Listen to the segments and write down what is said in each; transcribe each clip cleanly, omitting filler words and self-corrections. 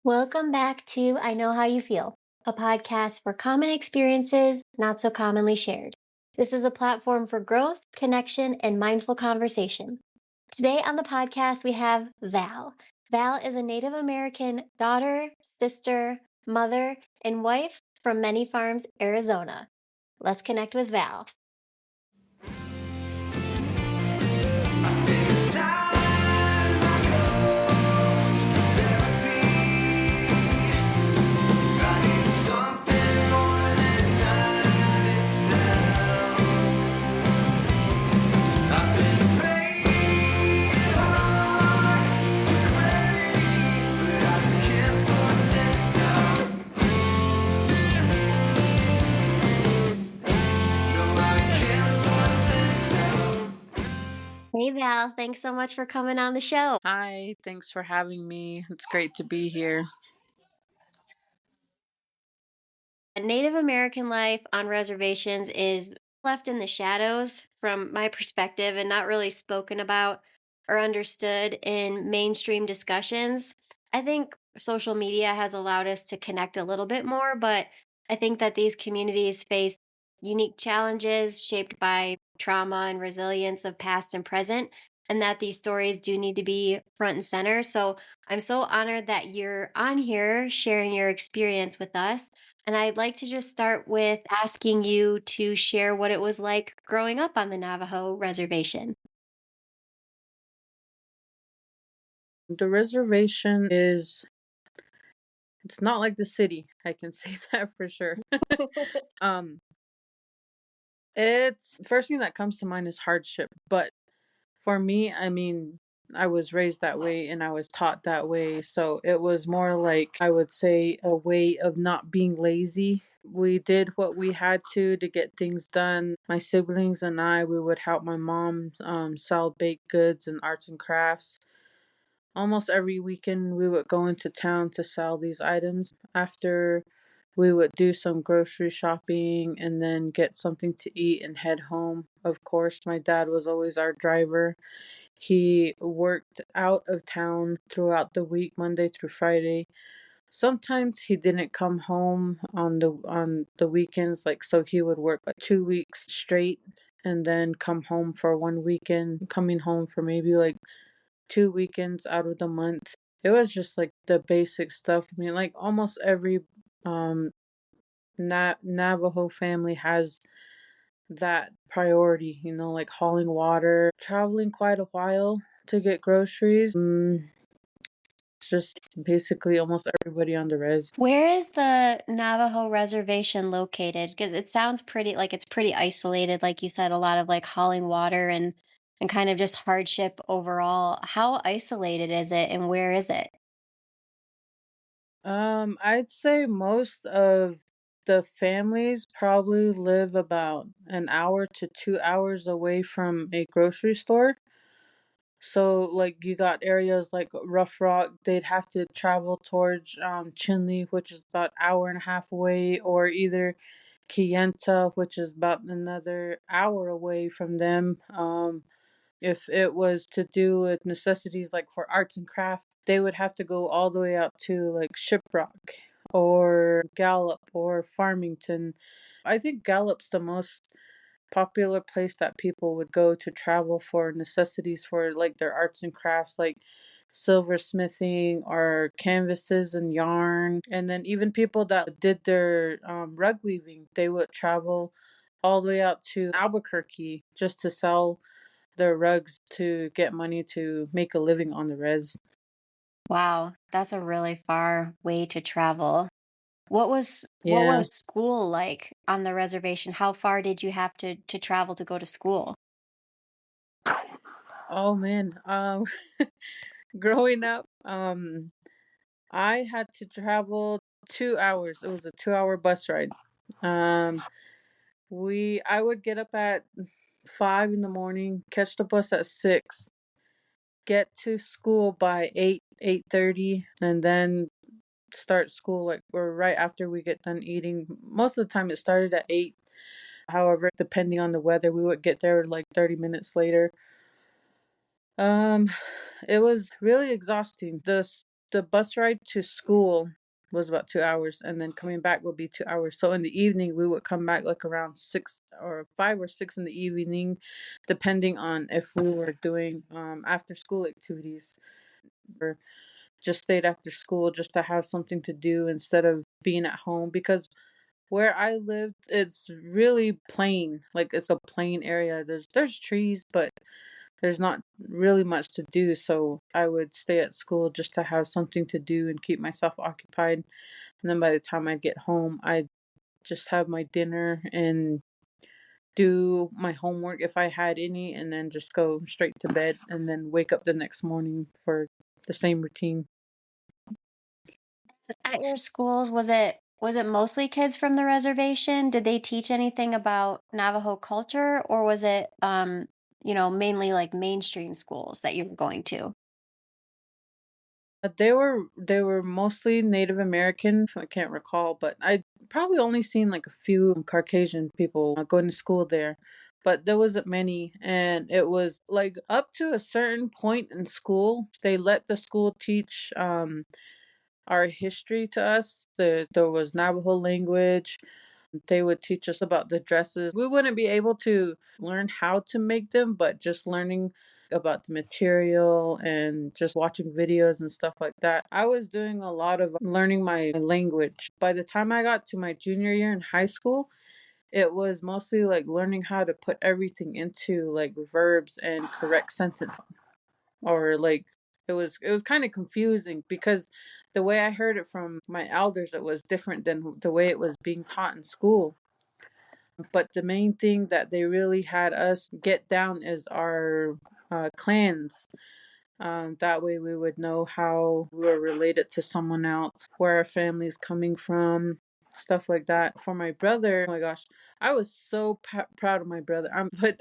Welcome back to I Know How You Feel, a podcast for common experiences not so commonly shared. This is a platform for growth, connection, and mindful conversation. Today on the podcast, we have Val. Val is a Native American daughter, sister, mother, and wife from Many Farms, Arizona. Let's connect with Val. Hey Val, thanks so much for coming on the show. Hi, thanks for having me. It's great to be here. Native American life on reservations is left in the shadows from my perspective and not really spoken about or understood in mainstream discussions. I think social media has allowed us to connect a little bit more, but I think that these communities face unique challenges shaped by trauma and resilience of past and present, and that these stories do need to be front and center. So I'm so honored that you're on here sharing your experience with us. And I'd like to just start with asking you to share what it was like growing up on the Navajo reservation. The reservation it's not like the city. I can say that for sure. um it's first thing that comes to mind is hardship, but for me, I mean, I was raised that way and I was taught that way, so it was more like I would say a way of not being lazy. We did what we had to get things done. My siblings and I, we would help my mom sell baked goods and arts and crafts. Almost every weekend, we would go into town to sell these items. After, we would do some grocery shopping and then get something to eat and head home. Of course, my dad was always our driver. He worked out of town throughout the week, Monday through Friday. Sometimes he didn't come home on the weekends, like so he would work like 2 weeks straight and then come home for one weekend, coming home for maybe like 2 weekends out of the month. It was just like the basic stuff. I mean, like almost every um Navajo family has that priority, like hauling water, traveling quite a while to get groceries. It's just basically almost everybody on the res. Where is the Navajo reservation located? Because it sounds pretty like it's pretty isolated, like you said, a lot of like hauling water and kind of just hardship overall. How isolated is it and where is it? I'd say most of the families probably live about an hour to 2 hours away from a grocery store. So, like, you got areas like Rough Rock, they'd have to travel towards Chinle, which is about hour and a half away, or either Kayenta, which is about another hour away from them. If it was to do with necessities like for arts and craft, they would have to go all the way out to like Shiprock or Gallup or Farmington. I think Gallup's the most popular place that people would go to travel for necessities for like their arts and crafts, like silversmithing or canvases and yarn. And then even people that did their rug weaving, they would travel all the way out to Albuquerque just to sell their rugs to get money to make a living on the res. Wow, that's a really far way to travel. What Yeah. was school like on the reservation? How far did you have to travel to go to school? Oh man. Growing up, I had to travel 2 hours. It was a 2 hour bus ride. Um, I would get up at 5 in the morning, catch the bus at 6, get to school by 8:30, and then start school like or right after we get done eating. Most of the time, it started at 8. However, depending on the weather, we would get there like 30 minutes later. Um, it was really exhausting. The bus ride to school was about 2 hours, and then coming back would be 2 hours. So in the evening, we would come back, like, around 6 or 5 or 6 in the evening, depending on if we were doing, after school activities or just stayed after school just to have something to do instead of being at home, because where I lived, it's really plain, like, it's a plain area. There's trees, but there's not really much to do, so I would stay at school just to have something to do and keep myself occupied, and then by the time I'd get home, I'd just have my dinner and do my homework if I had any, and then just go straight to bed and then wake up the next morning for the same routine. At your schools, was it mostly kids from the reservation? Did they teach anything about Navajo culture, or was it mainly like mainstream schools that you were going to? But they were mostly Native American. I can't recall, but I probably only seen like a few Caucasian people going to school there. But there wasn't many, and it was like up to a certain point in school, they let the school teach our history to us. There was Navajo language. They would teach us about the dresses. We wouldn't be able to learn how to make them, but just learning about the material and just watching videos and stuff like that. I was doing a lot of learning my language. By the time I got to my junior year in high school, it was mostly like learning how to put everything into like verbs and correct sentence, or like it was kind of confusing because the way I heard it from my elders, it was different than the way it was being taught in school. But the main thing that they really had us get down is our clans. That way we would know how we were related to someone else, where our family's coming from, stuff like that. For my brother, oh my gosh, I was so proud of my brother. But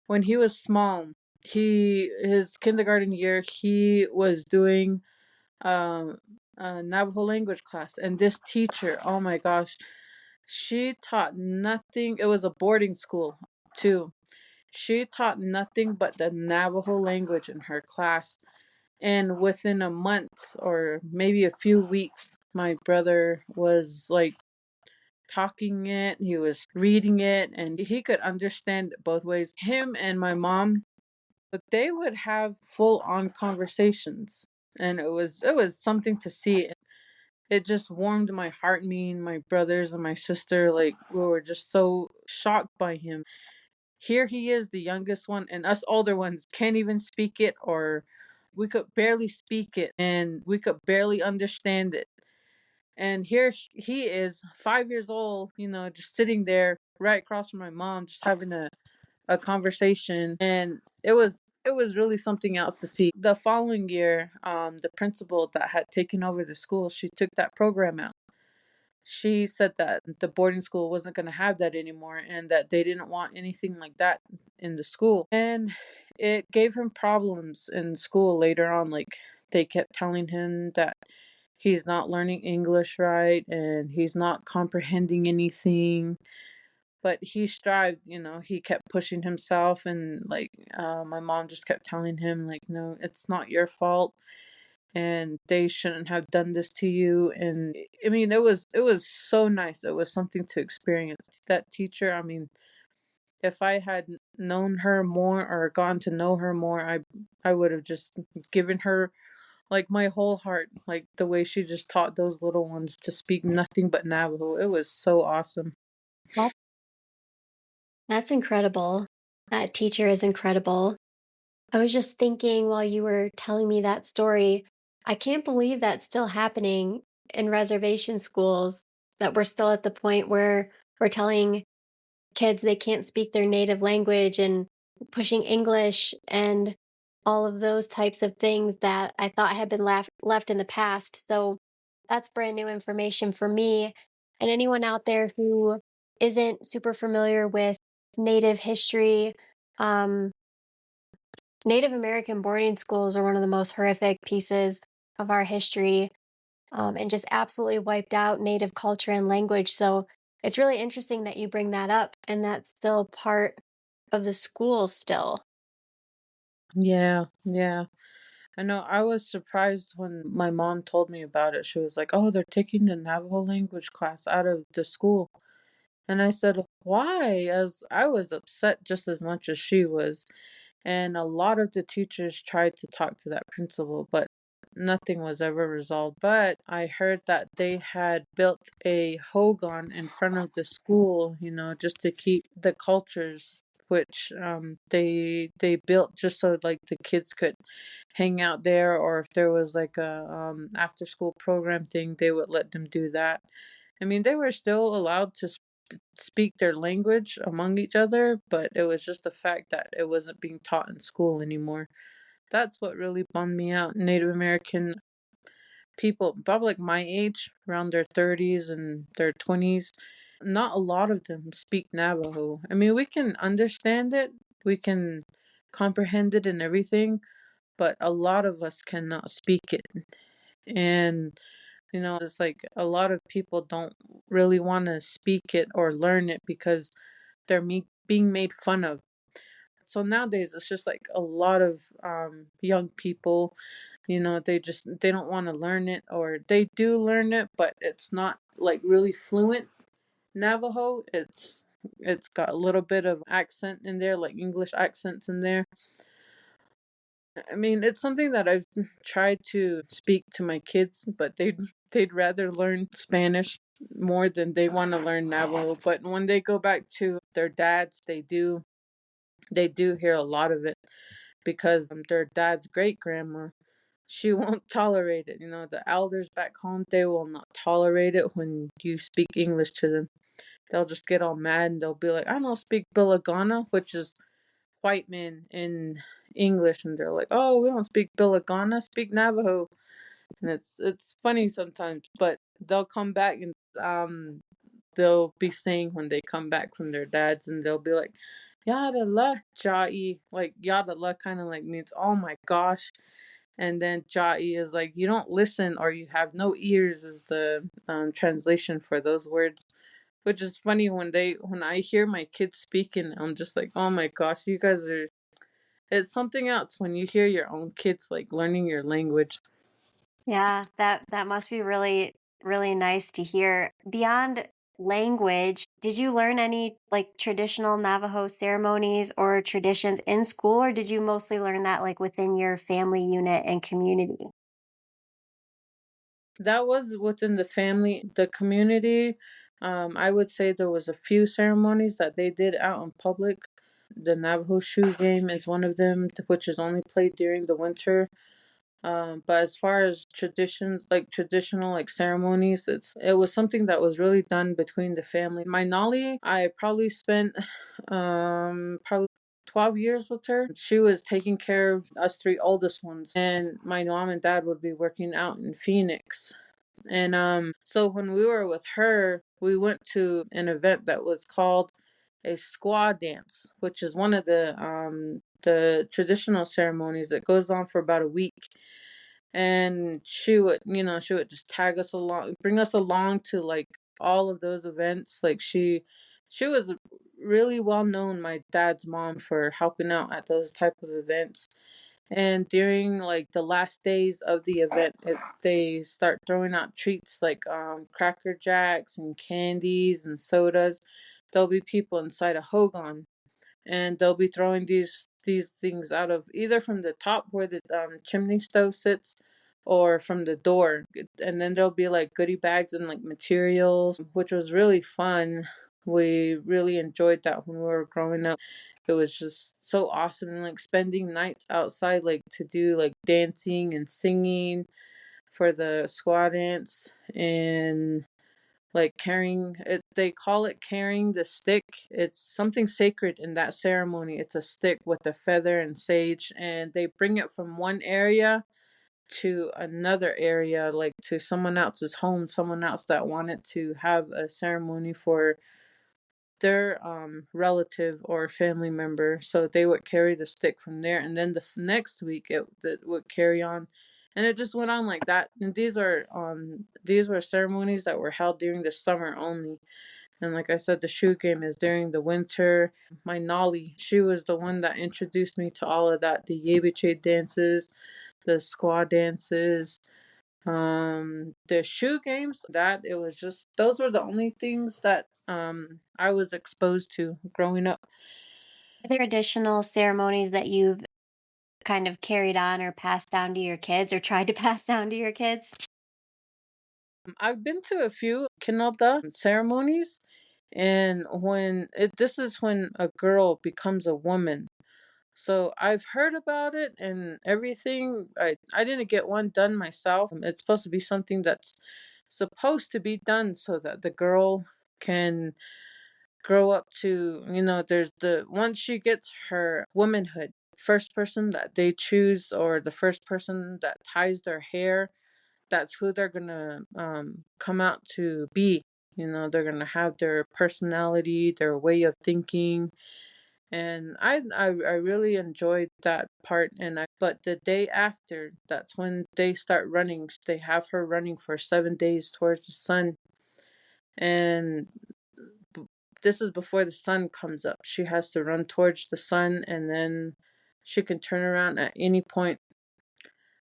when he was small, his kindergarten year, he was doing um a Navajo language class, and this teacher, oh my gosh, she taught nothing. It was a boarding school too. She taught nothing but the Navajo language in her class. And within a month or maybe a few weeks, my brother was like talking it, he was reading it, and he could understand it both ways. Him and my mom, but they would have full on conversations. And it was something to see. It just warmed my heart. Me and my brothers and my sister, like, we were just so shocked by him. Here he is, the youngest one, and us older ones can't even speak it, or we could barely speak it and we could barely understand it. And here he is, 5 years old, just sitting there right across from my mom, just having a conversation. And it was really something else to see. The following year, the principal that had taken over the school, she took that program out. She said that the boarding school wasn't going to have that anymore, and that they didn't want anything like that in the school. And it gave him problems in school later on. Like, they kept telling him that he's not learning English right and he's not comprehending anything. But he strived, he kept pushing himself. And like, my mom just kept telling him, like, no, it's not your fault, and they shouldn't have done this to you. And I mean, it was so nice. It was something to experience. That teacher, I mean, if I had known her more or gotten to know her more, I would have just given her like my whole heart, like the way she just taught those little ones to speak nothing but Navajo. It was so awesome. That's incredible. That teacher is incredible. I was just thinking while you were telling me that story, I can't believe that's still happening in reservation schools, that we're still at the point where we're telling kids they can't speak their native language and pushing English and all of those types of things that I thought had been left in the past. So that's brand new information for me. And anyone out there who isn't super familiar with Native history, um, Native American boarding schools are one of the most horrific pieces of our history, and just absolutely wiped out Native culture and language. So it's really interesting that you bring that up and that's still part of the schools still. Yeah, yeah. I know I was surprised when my mom told me about it. She was like, "Oh, they're taking the Navajo language class out of the school." And I said, "Why?" As I was upset just as much as she was. And a lot of the teachers tried to talk to that principal, but nothing was ever resolved. But I heard that they had built a hogan in front of the school, just to keep the cultures, which they built just so like the kids could hang out there, or if there was like a after school program thing, they would let them do that. I mean, they were still allowed to speak their language among each other, but it was just the fact that it wasn't being taught in school anymore. That's what really bummed me out. Native American people, probably like my age, around their 30s and their 20s, not a lot of them speak Navajo. I mean, we can understand it, we can comprehend it and everything, but a lot of us cannot speak it. And it's like a lot of people don't really want to speak it or learn it because they're being made fun of. So nowadays, it's just like a lot of young people, they don't want to learn it, or they do learn it, but it's not like really fluent Navajo. It's got a little bit of accent in there, like English accents in there. I mean, it's something that I've tried to speak to my kids, but they'd rather learn Spanish more than they want to learn Navajo. But when they go back to their dads, they do hear a lot of it because their dad's great grandma, she won't tolerate it. The elders back home, they will not tolerate it when you speak English to them. They'll just get all mad and they'll be like, "I don't speak Bilagana," which is white men in English, and they're like, "Oh, we don't speak Bilagana, speak Navajo." And it's funny sometimes, but they'll come back and they'll be saying when they come back from their dads, and they'll be like, "Yada la Jai," like yada la kind of like means "oh my gosh," and then Jai is like "you don't listen" or "you have no ears" is the translation for those words. Which is funny when I hear my kids speaking, I'm just like, "oh my gosh, you guys are." It's something else when you hear your own kids like learning your language. Yeah, that must be really really nice to hear. Beyond language, did you learn any like traditional Navajo ceremonies or traditions in school, or did you mostly learn that like within your family unit and community? That was within the family, the community. I would say there was a few ceremonies that they did out in public. The Navajo shoe game is one of them, which is only played during the winter. But as far as traditions, like traditional like ceremonies, it was something that was really done between the family. My Nolly, I probably spent probably 12 years with her. She was taking care of us three oldest ones, and my mom and dad would be working out in Phoenix. And so when we were with her, we went to an event that was called a squaw dance, which is one of the traditional ceremonies that goes on for about a week. And she would just tag us along, bring us along to like all of those events. Like she was really well known, my dad's mom, for helping out at those type of events. And during like the last days of the event, they start throwing out treats like cracker jacks and candies and sodas. There'll be people inside a hogan, and they'll be throwing these things out of either from the top where the chimney stove sits, or from the door. And then there'll be like goodie bags and like materials, which was really fun. We really enjoyed that when we were growing up. It was just so awesome, and like spending nights outside, like to do like dancing and singing for the squad dance, and like carrying it, they call it carrying the stick. It's something sacred in that ceremony. It's a stick with a feather and sage, and they bring it from one area to another area, like to someone else's home, someone else that wanted to have a ceremony for their relative or family member. So they would carry the stick from there, and then the next week it would carry on, and it just went on like that. And these were ceremonies that were held during the summer only. And like I said, the shoe game is during the winter. My Nolly, she was the one that introduced me to all of that, the Yebiche dances, the squaw dances, the shoe games. That it was just those were the only things that I was exposed to growing up. Are there additional ceremonies that you've kind of carried on or passed down to your kids or tried to pass down to your kids? I've been to a few kinalda ceremonies, and this is when a girl becomes a woman. So I've heard about it and everything. I didn't get one done myself. It's supposed to be something that's supposed to be done so that the girl can grow up to, there's the once she gets her womanhood, first person that they choose or the first person that ties their hair, that's who they're gonna come out to be. They're gonna have their personality, their way of thinking, and I really enjoyed that part. But the day after, that's when they start running. They have her running for 7 days towards the sun, and b- this is before the sun comes up. She has to run towards the sun, and then she can turn around at any point.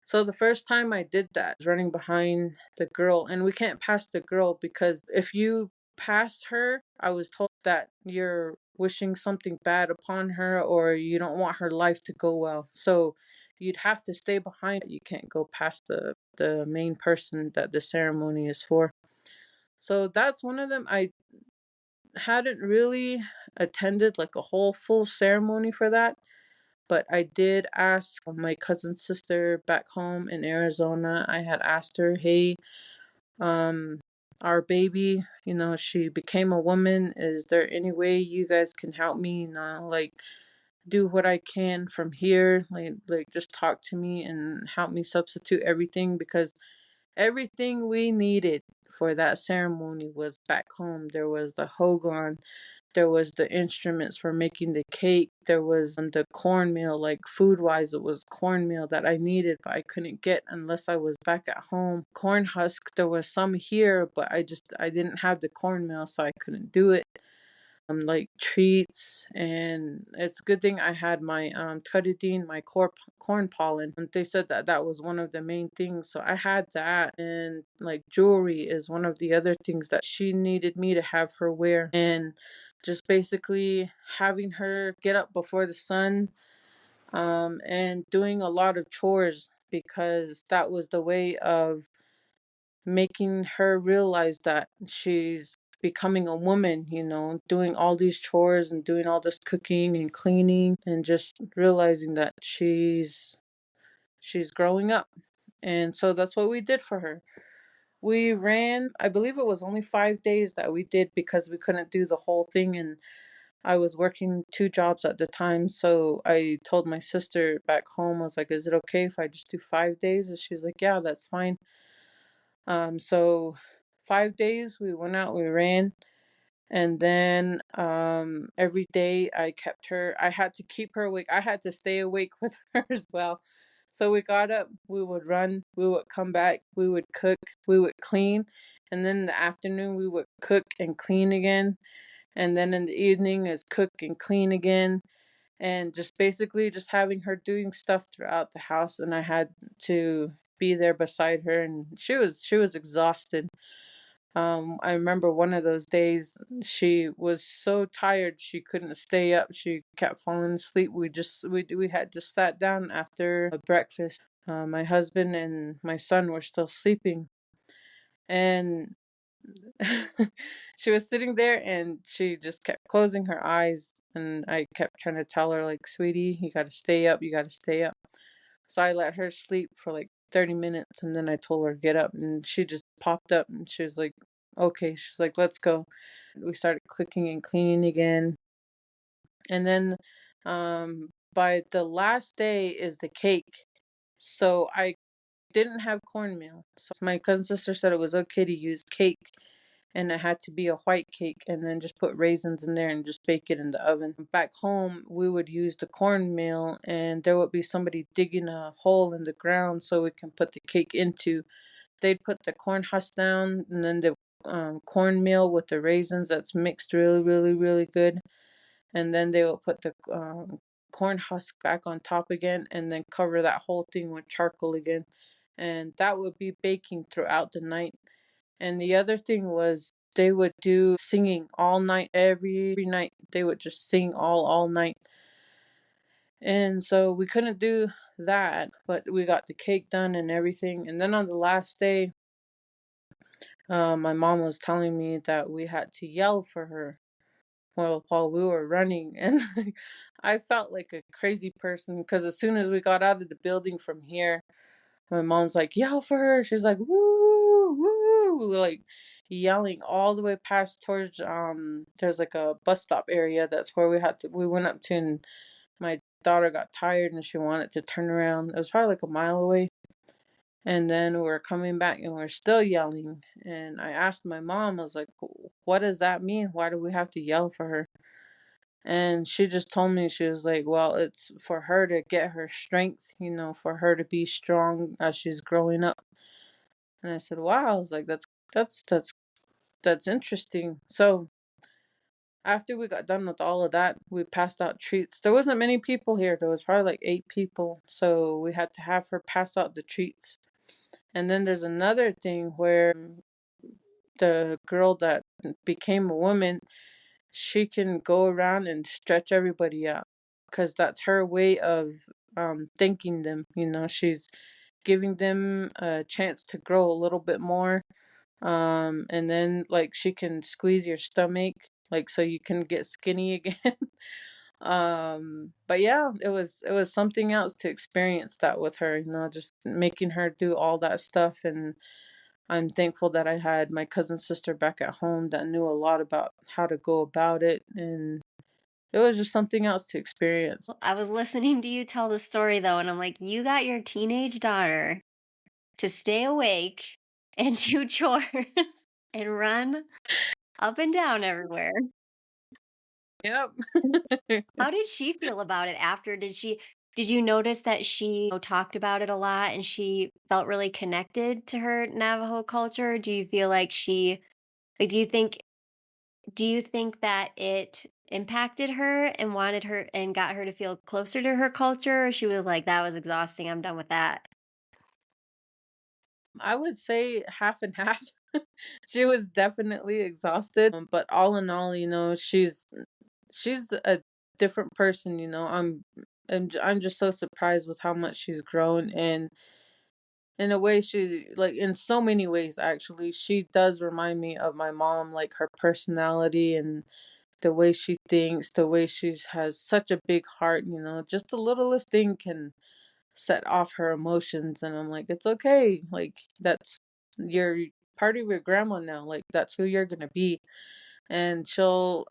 So the first time I did that, I was running behind the girl, and we can't pass the girl because if you passed her, I was told that you're wishing something bad upon her or you don't want her life to go well. So you'd have to stay behind. You can't go past the main person that the ceremony is for. So that's one of them. I hadn't really attended like a whole full ceremony for that, but I did ask my cousin's sister back home in Arizona. I had asked her, "Hey, um, our baby, she became a woman. Is there any way you guys can help me, like do what I can from here? Like just talk to me and help me substitute everything because everything we needed for that ceremony was back home. There was the hogan, there was the instruments for making the cake, there was the cornmeal, like food wise, it was cornmeal that I needed, but I couldn't get unless I was back at home. Corn husk, there was some here, but I didn't have the cornmeal, so I couldn't do it. Like treats, and it's a good thing I had my tutidine, my corn pollen. And they said that that was one of the main things, so I had that. And like jewelry is one of the other things that she needed me to have her wear, and just basically having her get up before the sun, and doing a lot of chores because that was the way of making her realize that she's becoming a woman, doing all these chores and doing all this cooking and cleaning and just realizing that she's growing up. And so that's what we did for her. We ran, I believe it was only 5 days that we did because we couldn't do the whole thing, and I was working two jobs at the time. So I told my sister back home, I was like, "Is it okay if I just do 5 days?" And she's like, "Yeah, that's fine." So 5 days we went out, we ran, and then every day I kept her. I had to keep her awake. I had to stay awake with her as well. So we got up, we would run, we would come back, we would cook, we would clean, and then in the afternoon we would cook and clean again, and then in the evening is cook and clean again, and just basically just having her doing stuff throughout the house, and I had to be there beside her, and she was exhausted. I remember one of those days she was so tired she couldn't stay up. She kept falling asleep. We had just sat down after breakfast. My husband and my son were still sleeping, and she was sitting there and she just kept closing her eyes, and I kept trying to tell her like, "Sweetie, you got to stay up. You got to stay up." So I let her sleep for like 30 minutes, and then I told her get up, and she just popped up and she was like, "Okay." She's like, "Let's go." We started cooking and cleaning again. And then by the last day is the cake. So I didn't have cornmeal. So my cousin sister said it was okay to use cake, and it had to be a white cake, and then just put raisins in there and just bake it in the oven. Back home, we would use the cornmeal, and there would be somebody digging a hole in the ground so we can put the cake into. They'd put the corn husk down, and then the cornmeal with the raisins that's mixed really, really, really good. And then they would put the corn husk back on top again and then cover that whole thing with charcoal again. And that would be baking throughout the night. And the other thing was they would do singing all night, every night. They would just sing all night. And so we couldn't do that, but we got the cake done and everything. And then on the last day, my mom was telling me that we had to yell for her while we were running. And I felt like a crazy person because as soon as we got out of the building from here, my mom's like, yell for her. She's like, woo, woo, like yelling all the way past towards there's like a bus stop area. That's where we went up to, and my daughter got tired and she wanted to turn around. It was probably like a mile away. And then we're coming back and we're still yelling. And I asked my mom, I was like, what does that mean? Why do we have to yell for her? And she just told me, she was like, well, it's for her to get her strength, for her to be strong as she's growing up. And I said, wow. I was like, that's interesting. So after we got done with all of that, we passed out treats. There wasn't many people here. There was probably like 8 people. So we had to have her pass out the treats. And then there's another thing where the girl that became a woman, she can go around and stretch everybody out because that's her way of thanking them. She's giving them a chance to grow a little bit more. And then like she can squeeze your stomach, like so you can get skinny again. But yeah, it was something else to experience that with her, just making her do all that stuff. And I'm thankful that I had my cousin sister back at home that knew a lot about how to go about it, and it was just something else to experience. I was listening to you tell the story though, and I'm like, you got your teenage daughter to stay awake and do chores and run up and down everywhere. Yep. How did she feel about it after? Did you notice that she talked about it a lot and she felt really connected to her Navajo culture? Do you feel like like do you think that it impacted her and wanted her and got her to feel closer to her culture, or she was like, that was exhausting, I'm done with that? I would say half and half. She was definitely exhausted, but all in all, she's a different person. I'm just so surprised with how much she's grown, and in a way, she like in so many ways actually, she does remind me of my mom, like her personality and the way she thinks, the way she has such a big heart. Just the littlest thing can set off her emotions, and I'm like, it's okay, like that's your part of your grandma now, like that's who you're gonna be. And she'll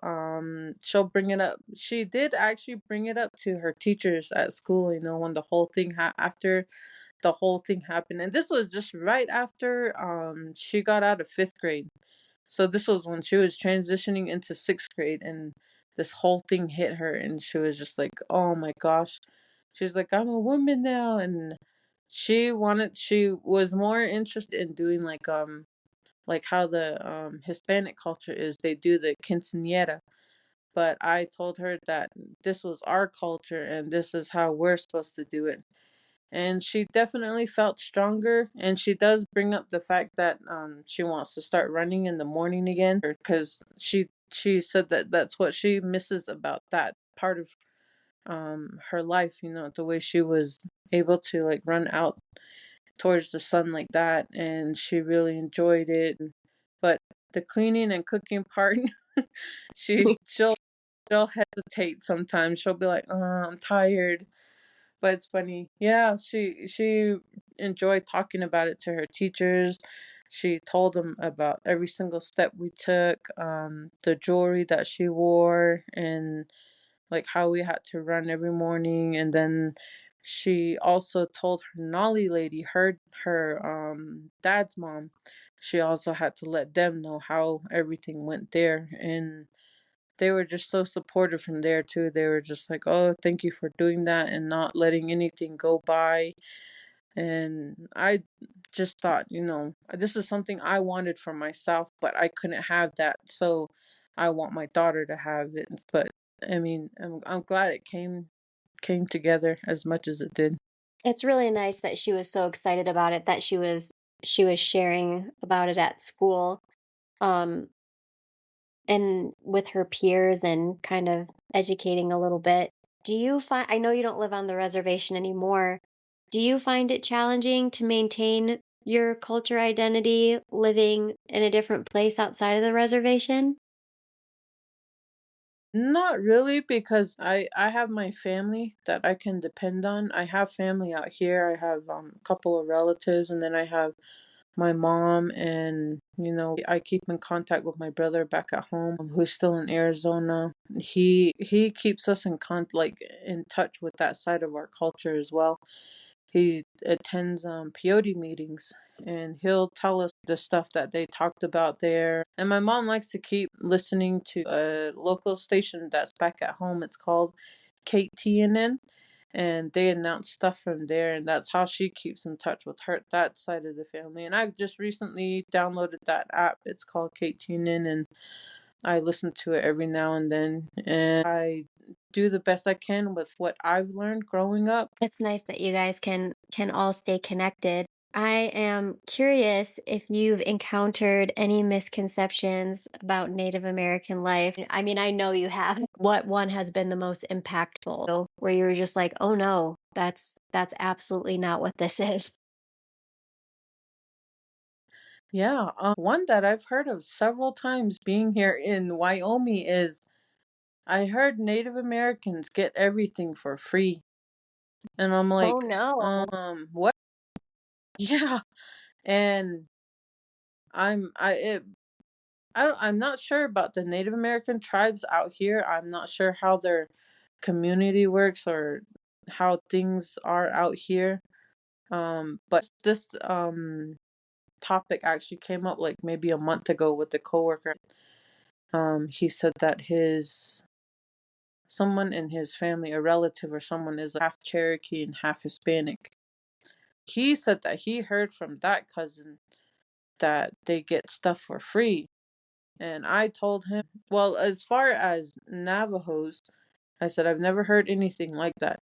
bring it up. She did actually bring it up to her teachers at school, when the whole thing after the whole thing happened. And this was just right after she got out of 5th grade. So this was when she was transitioning into 6th grade, and this whole thing hit her, and she was just like, "Oh my gosh." She's like, "I'm a woman now." And she was more interested in doing like how the Hispanic culture is. They do the quinceañera. But I told her that this was our culture and this is how we're supposed to do it. And she definitely felt stronger, and she does bring up the fact that she wants to start running in the morning again because she said that that's what she misses about that part of her life, the way she was able to like run out towards the sun like that, and she really enjoyed it. But the cleaning and cooking part, she'll hesitate sometimes. She'll be like, I'm tired." But it's funny. Yeah, she enjoyed talking about it to her teachers. She told them about every single step we took, the jewelry that she wore, and like how we had to run every morning. And then she also told her Nolly lady, her dad's mom. She also had to let them know how everything went there, and they were just so supportive from there too. They were just like, "Oh, thank you for doing that and not letting anything go by." And I just thought, this is something I wanted for myself, but I couldn't have that. So I want my daughter to have it. But I mean, I'm glad it came came together as much as it did. It's really nice that she was so excited about it, that she was sharing about it at school, um, and with her peers and kind of educating a little bit. Do you find I know you don't live on the reservation anymore. Do you find it challenging to maintain your culture identity living in a different place outside of the reservation? Not really, because I have my family that I can depend on. I have family out here. I have a couple of relatives, and then I have my mom, and I keep in contact with my brother back at home, who's still in Arizona. He keeps us in touch with that side of our culture as well. He attends peyote meetings, and he'll tell us the stuff that they talked about there. And my mom likes to keep listening to a local station that's back at home. It's called KTNN, and they announce stuff from there, and that's how she keeps in touch with her that side of the family. And I've just recently downloaded that app. It's called KTNN, and I listen to it every now and then, and I do the best I can with what I've learned growing up. It's nice that you guys can all stay connected. I am curious if you've encountered any misconceptions about Native American life. I mean, I know you have. What one has been the most impactful, where you were just like, "Oh no, that's absolutely not what this is." Yeah, one that I've heard of several times being here in Wyoming is I heard Native Americans get everything for free. And I'm Oh like, no. what? Yeah. And I'm I it I'm not sure about the Native American tribes out here. I'm not sure how their community works or how things are out here. But this topic actually came up like maybe a month ago with a coworker. He said that his someone in his family, a relative or someone, is half Cherokee and half Hispanic. He said that he heard from that cousin that they get stuff for free. And I told him, well, as far as Navajos, I said, I've never heard anything like that.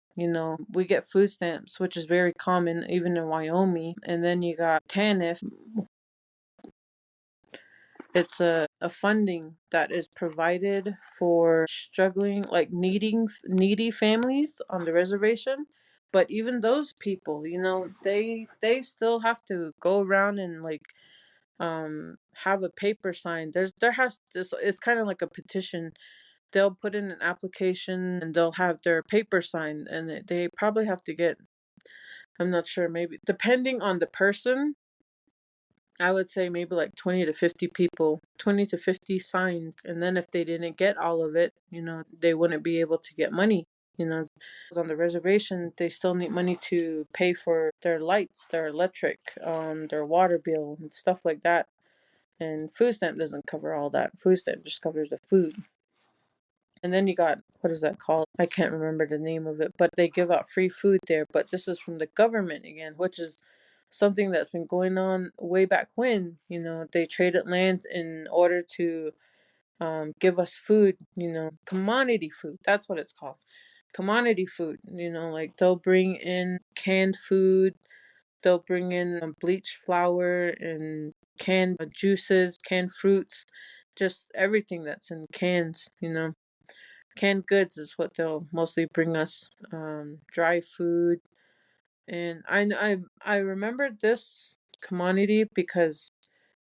We get food stamps, which is very common even in Wyoming. And then you got TANF. It's a funding that is provided for struggling, like needy families on the reservation. But even those people, they still have to go around and have a paper signed. There has this it's kind of like a petition. They'll put in an application and they'll have their paper signed, and they probably have to get, I'm not sure, maybe depending on the person, I would say maybe like 20 to 50 people, 20 to 50 signs. And then if they didn't get all of it, they wouldn't be able to get money. On the reservation, they still need money to pay for their lights, their electric, their water bill, and stuff like that. And food stamp doesn't cover all that. Food stamp just covers the food. And then you got, what is that called? I can't remember the name of it, but they give out free food there. But this is from the government again, which is something that's been going on way back when. They traded land in order to give us food, commodity food. That's what it's called. Commodity food. Like they'll bring in canned food, they'll bring in bleached flour and canned juices, canned fruits, just everything that's in cans. Canned goods is what they'll mostly bring us. Dry food, and I remember this commodity because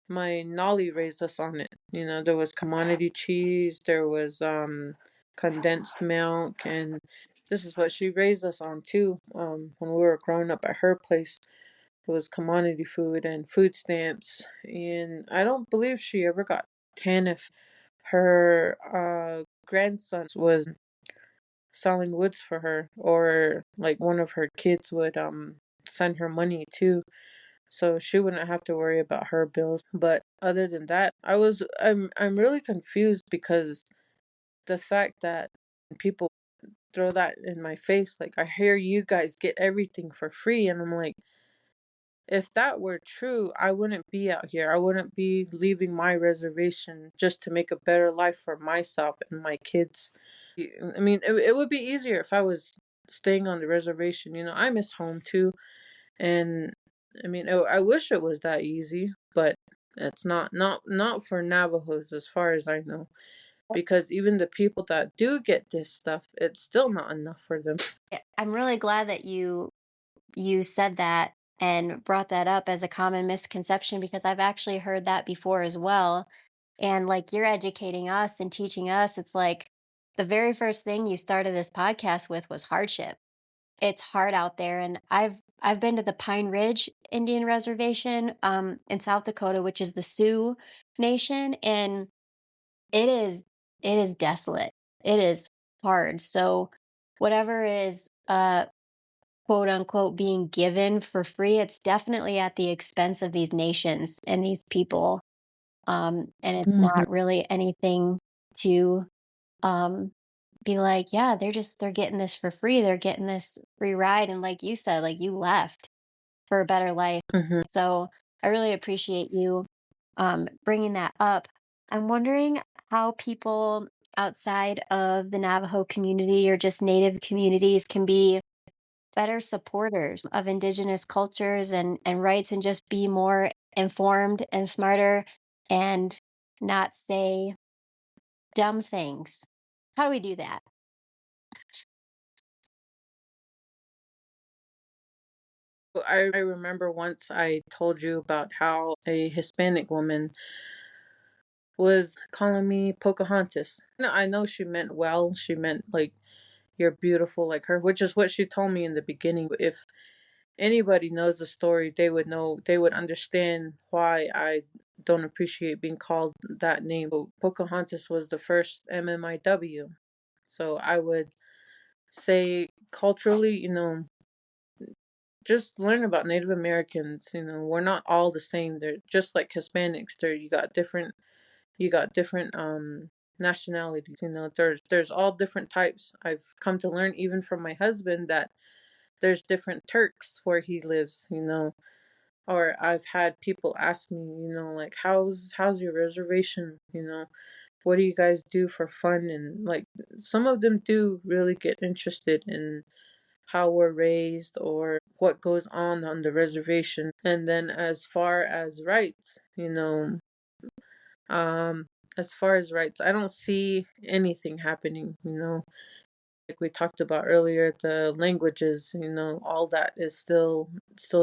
my nolly raised us on it. There was commodity cheese, there was condensed milk, and this is what she raised us on too. When we were growing up at her place, it was commodity food and food stamps, and I don't believe she ever got TANF. Her grandson was selling woods for her, or like one of her kids would send her money too, so she wouldn't have to worry about her bills. But other than that, I'm really confused because the fact that people throw that in my face, like, I hear you guys get everything for free, and I'm like, if that were true, I wouldn't be out here. I wouldn't be leaving my reservation just to make a better life for myself and my kids. I mean, it would be easier if I was staying on the reservation. I miss home too, and I mean, I wish it was that easy, but it's not for Navajos as far as I know, because even the people that do get this stuff, it's still not enough for them. I'm really glad that you said that and brought that up as a common misconception because I've actually heard that before as well. And like you're educating us and teaching us, it's like the very first thing you started this podcast with was hardship. It's hard out there, and I've been to the Pine Ridge Indian Reservation in South Dakota, which is the Sioux Nation, and it is it is desolate. It is hard. So whatever is quote unquote being given for free, it's definitely at the expense of these nations and these people. And it's Mhm. not really anything to um be like, yeah, they're getting this for free. They're getting this free ride. And like you said, like you left for a better life. Mhm. So I really appreciate you bringing that up. I'm wondering how people outside of the Navajo community or just native communities can be better supporters of indigenous cultures and rights and just be more informed and smarter and not say dumb things. How do we do that? I remember once I told you about how a Hispanic woman was calling me Pocahontas. No, I know she meant well. She meant like you're beautiful like her, which is what she told me in the beginning. If anybody knows the story, they would understand why I don't appreciate being called that name. But Pocahontas was the first MMIW. So I would say culturally, just learn about Native Americans. We're not all the same. They're just like Hispanics. You got different nationalities. There's all different types. I've come to learn even from my husband that there's different Turks where he lives. Or I've had people ask me, like how's your reservation? What do you guys do for fun? And like some of them do really get interested in how we're raised or what goes on the reservation. And then um as far as rights, I don't see anything happening. Like we talked about earlier, the languages, all that is still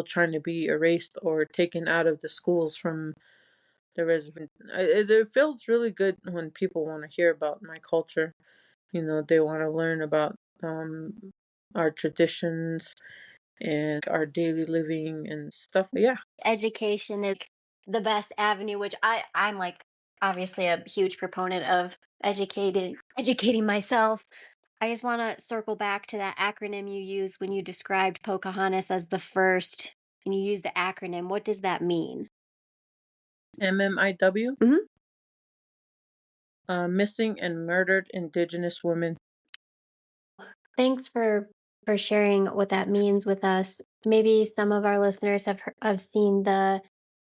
trying to be erased or taken out of the schools from the reservation. It feels really good when people want to hear about my culture. They want to learn about our traditions and our daily living and stuff. Yeah. Education is the best avenue, which I'm like obviously a huge proponent of educating myself. I just want to circle back to that acronym you used when you described Pocahontas as the first and you used the acronym. What does that mean? MMIW, Mhm. missing and murdered Indigenous women. Thanks for sharing what that means with us. Maybe some of our listeners have seen the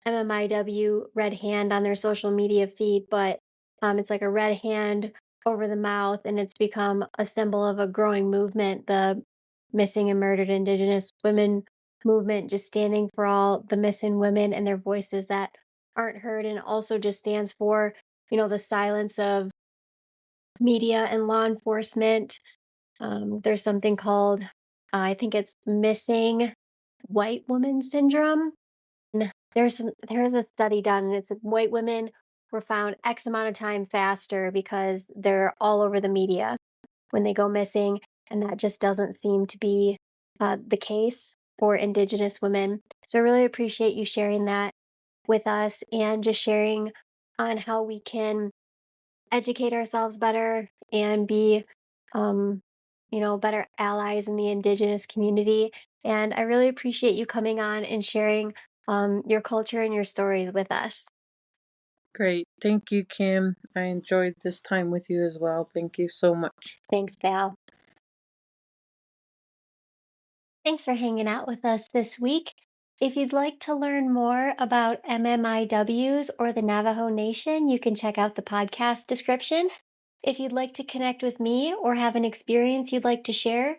MMIW red hand on their social media feed, but it's like a red hand over the mouth, and it's become a symbol of a growing movement, the missing and murdered Indigenous women movement, just standing for all the missing women and their voices that aren't heard, and also just stands for the silence of media and law enforcement. There's something called, I think it's missing white woman syndrome. And there's a study done, and it's that white women were found X amount of time faster because they're all over the media when they go missing, and that just doesn't seem to be the case for Indigenous women. So I really appreciate you sharing that with us and just sharing on how we can educate ourselves better and be um better allies in the indigenous community. And I really appreciate you coming on and sharing your culture and your stories with us. Great. Thank you, Kim. I enjoyed this time with you as well. Thank you so much. Thanks, Val. Thanks for hanging out with us this week. If you'd like to learn more about MMIWs or the Navajo Nation, you can check out the podcast description. If you'd like to connect with me or have an experience you'd like to share,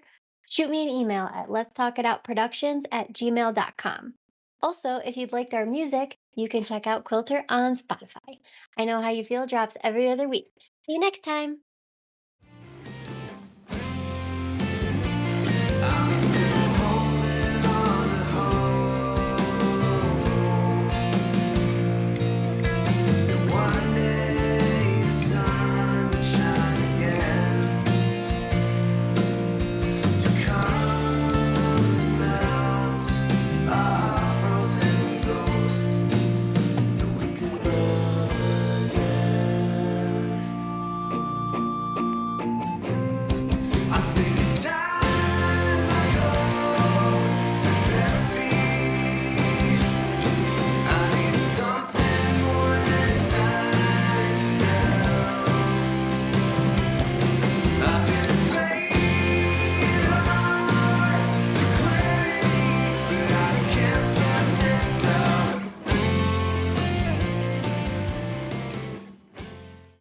Shoot me an email at letstalkitoutproductions@gmail.com. Also, if you've liked our music, you can check out Quilter on Spotify. I Know How You Feel drops every other week. See you next time.